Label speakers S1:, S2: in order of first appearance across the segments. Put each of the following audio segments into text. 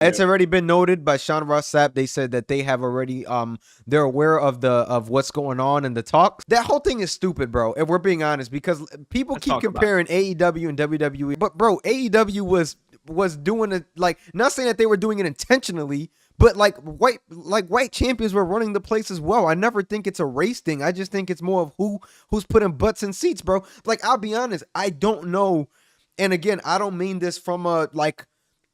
S1: It's already been noted by Sean Ross Sapp. They said that they have already they're aware of what's going on in the talks. That whole thing is stupid, bro. If we're being honest, because people keep comparing AEW and WWE, but bro, AEW was doing it, like, not saying that they were doing it intentionally, but like white champions were running the place as well. I never think it's a race thing. I just think it's more of who's putting butts in seats, bro. Like, I'll be honest, I don't know. And again, I don't mean this from a like.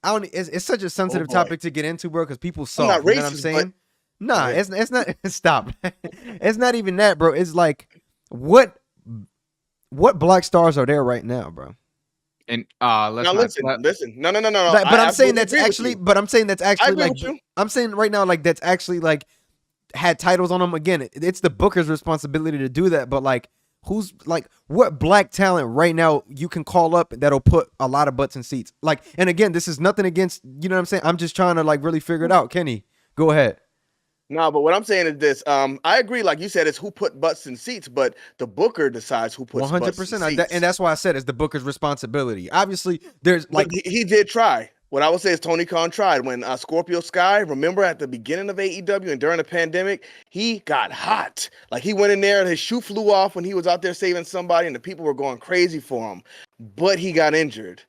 S1: I don't. It's such a sensitive topic to get into, bro, because people suck.
S2: I'm not racist,
S1: you know what I'm saying? Nah, it's not. Stop. It's not even that, bro. It's like what black stars are there right now, bro?
S3: And
S2: listen. No.
S1: But I'm saying that's actually. Like, I'm saying right now, like, that's actually like had titles on them. Again, it's the booker's responsibility to do that. But like, who's like, what black talent right now you can call up that'll put a lot of butts in seats? Like, and again, this is nothing against, you know what I'm saying? I'm just trying to like really figure it out. Kenny, go ahead.
S2: No, but what I'm saying is this. I agree, like you said, it's who put butts in seats, but the booker decides who puts 100%, butts in seats.
S1: And that's why I said it's the booker's responsibility. Obviously, there's like,
S2: but he did try. What I would say is Tony Khan tried when Scorpio Sky, remember at the beginning of AEW and during the pandemic, he got hot. Like, he went in there and his shoe flew off when he was out there saving somebody and the people were going crazy for him, but he got injured.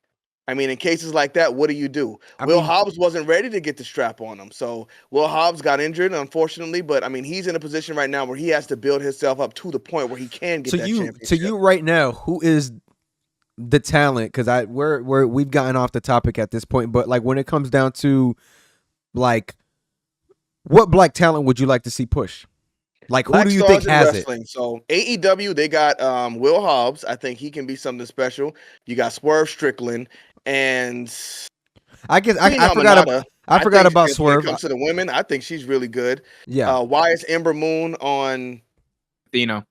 S2: I mean, in cases like that, what do? Will Hobbs wasn't ready to get the strap on him. So Will Hobbs got injured, unfortunately, but I mean, he's in a position right now where he has to build himself up to the point where he can get that championship.
S1: To you right now, who is the talent? Because we've gotten off the topic at this point, but like, when it comes down to like, what black talent would you like to see push? Like, who do you think has it?
S2: So AEW, they got Will Hobbs. I think he can be something special. You got Swerve Strickland, and
S1: I guess I forgot about Swerve.
S2: When it comes to the women, I think she's really good.
S1: Yeah.
S2: Why is Ember Moon on
S3: Athena?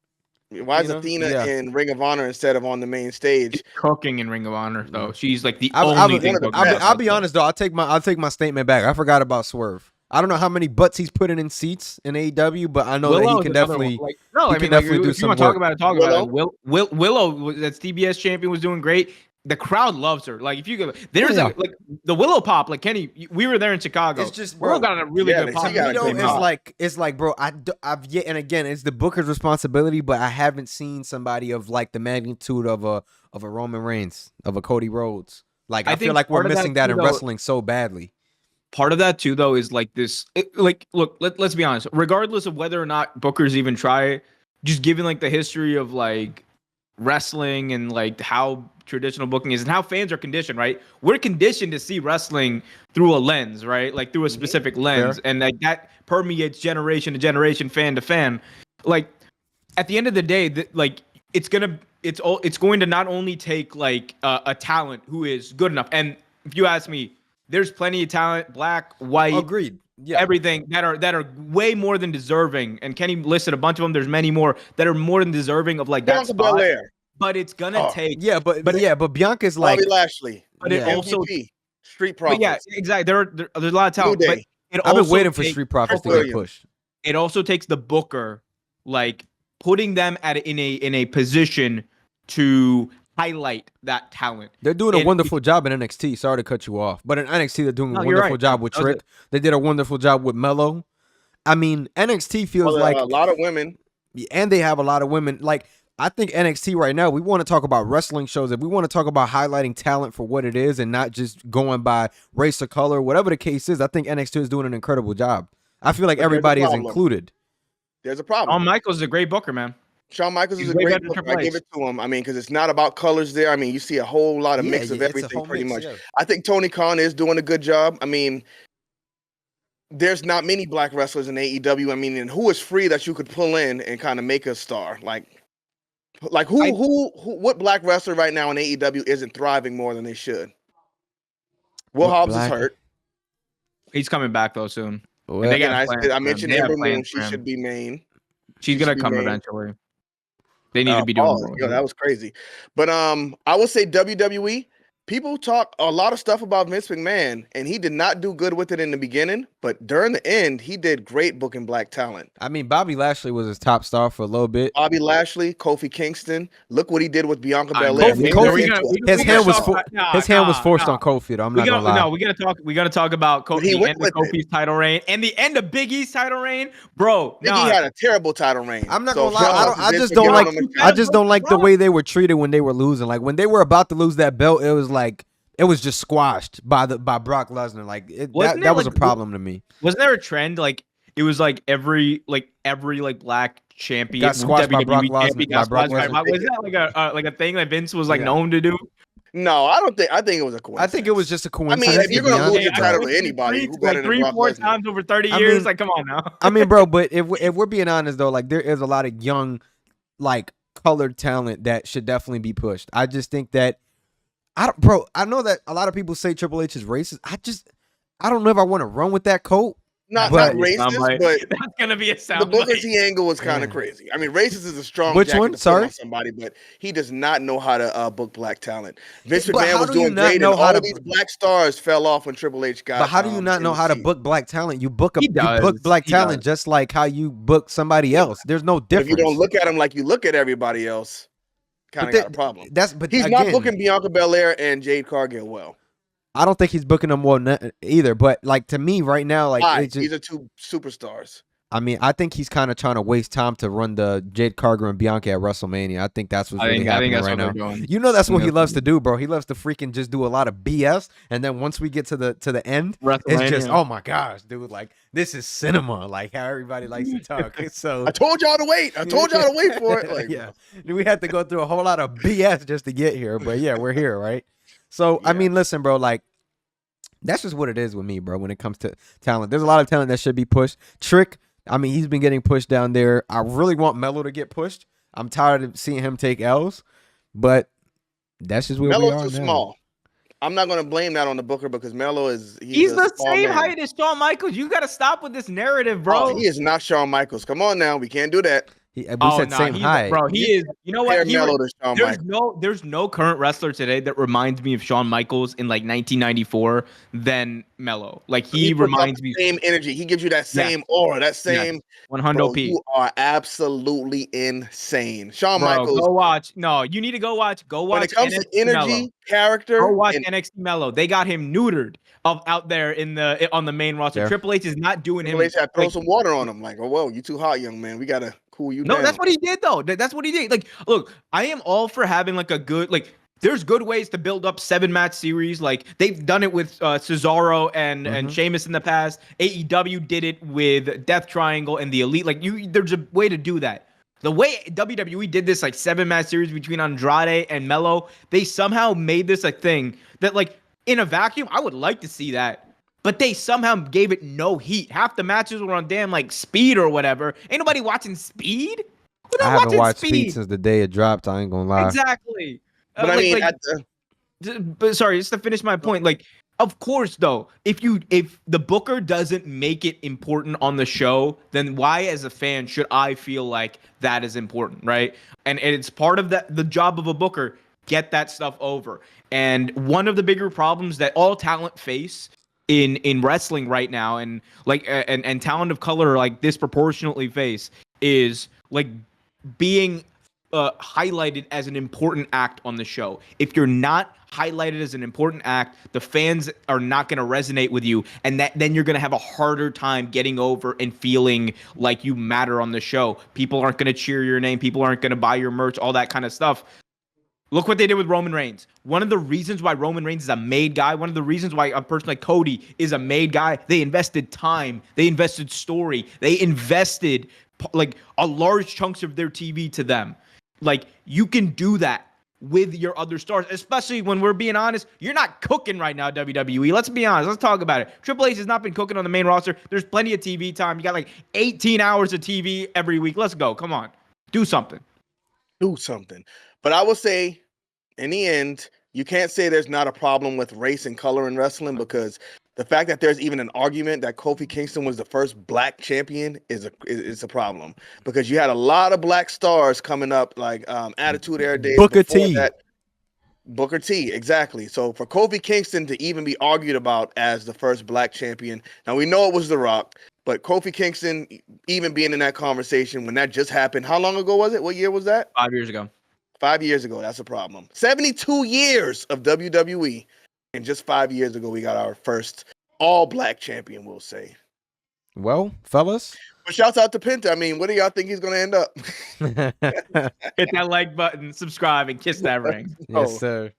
S2: Why is Athena in Ring of Honor instead of on the main stage?
S3: Cooking in Ring of Honor, though. She's like the only thing.
S1: I'll be honest, though. I'll take my statement back. I forgot about Swerve. I don't know how many butts he's putting in seats in AEW, but I know that he can definitely.
S3: Like, no, I mean, like, if you want to talk about it, talk about it. Willow, that's TBS champion, was doing great. The crowd loves her. Like, if you go, there's like the Willow pop. Like, Kenny, we were there in Chicago.
S1: It's just,
S3: Willow got a really good pop.
S1: It's like, bro, I've yet, and again, it's the booker's responsibility, but I haven't seen somebody of like the magnitude of a Roman Reigns, of a Cody Rhodes. Like, I feel like we're missing that in wrestling so badly.
S3: Part of that too, though, is like this. Like, look, let's be honest. Regardless of whether or not bookers even try, just given like the history of like wrestling and like how traditional booking is and how fans are conditioned, right? We're conditioned to see wrestling through a lens, right? Like through a specific lens, and like that permeates generation to generation, fan to fan. Like, at the end of the day, like it's going to not only take like a talent who is good enough, and if you ask me, there's plenty of talent, black, white,
S1: agreed, yeah,
S3: everything that are way more than deserving. And Kenny listed a bunch of them. There's many more that are more than deserving of like that spot. But it's gonna take,
S1: but Bianca's like
S2: Bobby Lashley,
S3: but it also
S2: Street Profits.
S3: But yeah, exactly. There's a lot of talent. But
S1: I've been waiting for Street Profits to get pushed.
S3: It also takes the booker like putting them in a position to highlight that talent.
S1: They're doing a wonderful job in NXT. Sorry to cut you off, but in NXT they're doing a wonderful job with Trick. They did a wonderful job with Mello. I mean, NXT feels like
S2: a lot of women,
S1: and they have a lot of women. Like, I think NXT right now, we want to talk about wrestling shows. If we want to talk about highlighting talent for what it is and not just going by race or color, whatever the case is, I think NXT is doing an incredible job. I feel like everybody is included.
S2: There's a problem.
S3: Shawn Michaels is a great booker, man.
S2: Shawn Michaels is a great booker. I give it to him. I mean, because it's not about colors there. I mean, you see a whole lot of mix of everything pretty much. Yeah. I think Tony Khan is doing a good job. I mean, there's not many black wrestlers in AEW. I mean, and who is free that you could pull in and kind of make a star? Like what black wrestler right now in AEW isn't thriving more than they should? Will Hobbs is hurt.
S3: He's coming back though soon.
S2: Well, again, I mentioned Ember Moon. She should be main.
S3: She's gonna come eventually. They need to be doing more.
S2: That was crazy. But I will say WWE, people talk a lot of stuff about Vince McMahon, and he did not do good with it in the beginning, but during the end, he did great booking black talent.
S1: I mean, Bobby Lashley was his top star for a little bit.
S2: Bobby Lashley, Kofi Kingston. Look what he did with Bianca
S3: I mean,
S2: Belair.
S1: His hand was forced on Kofi, though. I'm not gonna lie.
S3: No, we gotta talk about Kofi, the end of Kofi's title reign and the end of Big E's title reign, bro.
S2: Big E had a terrible title reign.
S1: I'm not gonna lie. I just don't like the way they were treated when they were losing. Like when they were about to lose that belt, it was like it was just squashed by Brock Lesnar. Like that was a problem to me.
S3: Wasn't there a trend like it was like every black champion
S1: got squashed by Brock Lesnar?
S3: Was that like a thing that Vince was like known to do?
S2: No, I don't think. I think it was a coincidence.
S1: I think it was just a coincidence.
S2: I mean, if you're gonna lose your title to anybody, who better than Brock Lesnar?
S3: 3-4 times over 30 years, like come on now.
S1: I mean, bro, but if we're being honest though, like there is a lot of young, like colored talent that should definitely be pushed. I just think that I know that a lot of people say Triple H is racist. I don't know if I want to run with that coat.
S2: Not racist, but
S3: that's gonna be a sound.
S2: The Booker T angle was kind of crazy. I mean, racist is a strong.
S1: Which one? Sorry,
S2: somebody, but he does not know how to book black talent. Vince McMahon was doing great, and all these black stars fell off when Triple H got.
S1: But how do you not know how to book black talent? You book black talent just like how you book somebody else. There's no difference.
S2: If you don't look at him like you look at everybody else, kind of got a problem.
S1: But
S2: he's not booking Bianca Belair and Jade Cargill well.
S1: I don't think he's booking them well either. But like to me right now, like
S2: these are two superstars.
S1: I mean, I think he's kind of trying to waste time to run the Jade Cargill and Bianca at WrestleMania. I think that's what's really happening right now. You know, that's what he loves to do, bro. He loves to freaking just do a lot of BS, and then once we get to the end, it's just oh my gosh, dude, like this is cinema, like how everybody likes to talk. So
S2: I told y'all to wait. I told y'all to wait for it. Like,
S1: yeah, we had to go through a whole lot of BS just to get here, but yeah, we're here, right? So I mean, listen, bro, like. That's just what it is with me, bro, when it comes to talent. There's a lot of talent that should be pushed. Trick, I mean, he's been getting pushed down there. I really want Melo to get pushed. I'm tired of seeing him take L's, but that's just where we are now.
S2: Melo's too small. I'm not going to blame that on the booker because Melo is...
S3: He's the same height as Shawn Michaels. You got to stop with this narrative, bro.
S2: Oh, he is not Shawn Michaels. Come on now. We can't do that.
S1: We said same height.
S3: Bro, he is. You know what? There's no current wrestler today that reminds me of Shawn Michaels in like 1994 than Melo. Like he reminds me.
S2: Same energy. He gives you that same aura. That same
S3: 100p.
S2: You are absolutely insane. Shawn Michaels.
S3: Go watch. No, you need to go watch.
S2: When it comes to energy, character,
S3: go watch NXT Melo. They got him neutered out there on the main roster. Yeah. Triple H is not doing him.
S2: Triple H had to throw some water on him. Like, oh whoa, you too hot, young man. We gotta cool you down.
S3: No, that's what he did though. That's what he did. Like, look, I am all for having like a good like. There's good ways to build up 7-match series. Like they've done it with Cesaro and Sheamus in the past. AEW did it with Death Triangle and the Elite. Like there's a way to do that. The way WWE did this like 7-match series between Andrade and Melo, they somehow made this a thing that like in a vacuum, I would like to see that. But they somehow gave it no heat. Half the matches were on damn like Speed or whatever. Ain't nobody watching Speed?
S1: I haven't watched Speed since the day it dropped. I ain't gonna lie.
S3: Exactly.
S2: But I mean,
S3: but sorry, just to finish my point, like, of course, though, if the booker doesn't make it important on the show, then why, as a fan, should I feel like that is important, right? And it's part of the job of a booker. Get that stuff over. And one of the bigger problems that all talent face in wrestling right now, and like and talent of color like disproportionately face, is like being highlighted as an important act on the show. If you're not highlighted as an important act, the fans are not going to resonate with you, and then you're going to have a harder time getting over and feeling like you matter on the show. People aren't going to cheer your name. People aren't going to buy your merch, all that kind of stuff. Look what they did with Roman Reigns. One of the reasons why Roman Reigns is a made guy, one of the reasons why a person like Cody is a made guy, they invested time, they invested story, they invested like a large chunks of their TV to them. Like, you can do that with your other stars, especially when we're being honest. You're not cooking right now, WWE. Let's be honest. Let's talk about it. Triple H has not been cooking on the main roster. There's plenty of TV time. You got like 18 hours of TV every week. Let's go. Come on. Do something.
S2: Do something. But I will say, in the end, you can't say there's not a problem with race and color in wrestling, because the fact that there's even an argument that Kofi Kingston was the first black champion is a problem, because you had a lot of black stars coming up, like Attitude Era days.
S1: Booker T.
S2: Booker T, exactly. So for Kofi Kingston to even be argued about as the first black champion, now we know it was The Rock, but Kofi Kingston even being in that conversation when that just happened, how long ago was it? What year was that?
S3: 5 years ago.
S2: 5 years ago. That's a problem. 72 years of WWE, and just 5 years ago we got our first all-black champion, we'll say.
S1: Well, fellas.
S2: But shouts out to Penta. I mean, what do y'all think he's going to end up?
S3: Hit that like button, subscribe, and kiss that ring.
S1: Yes, sir.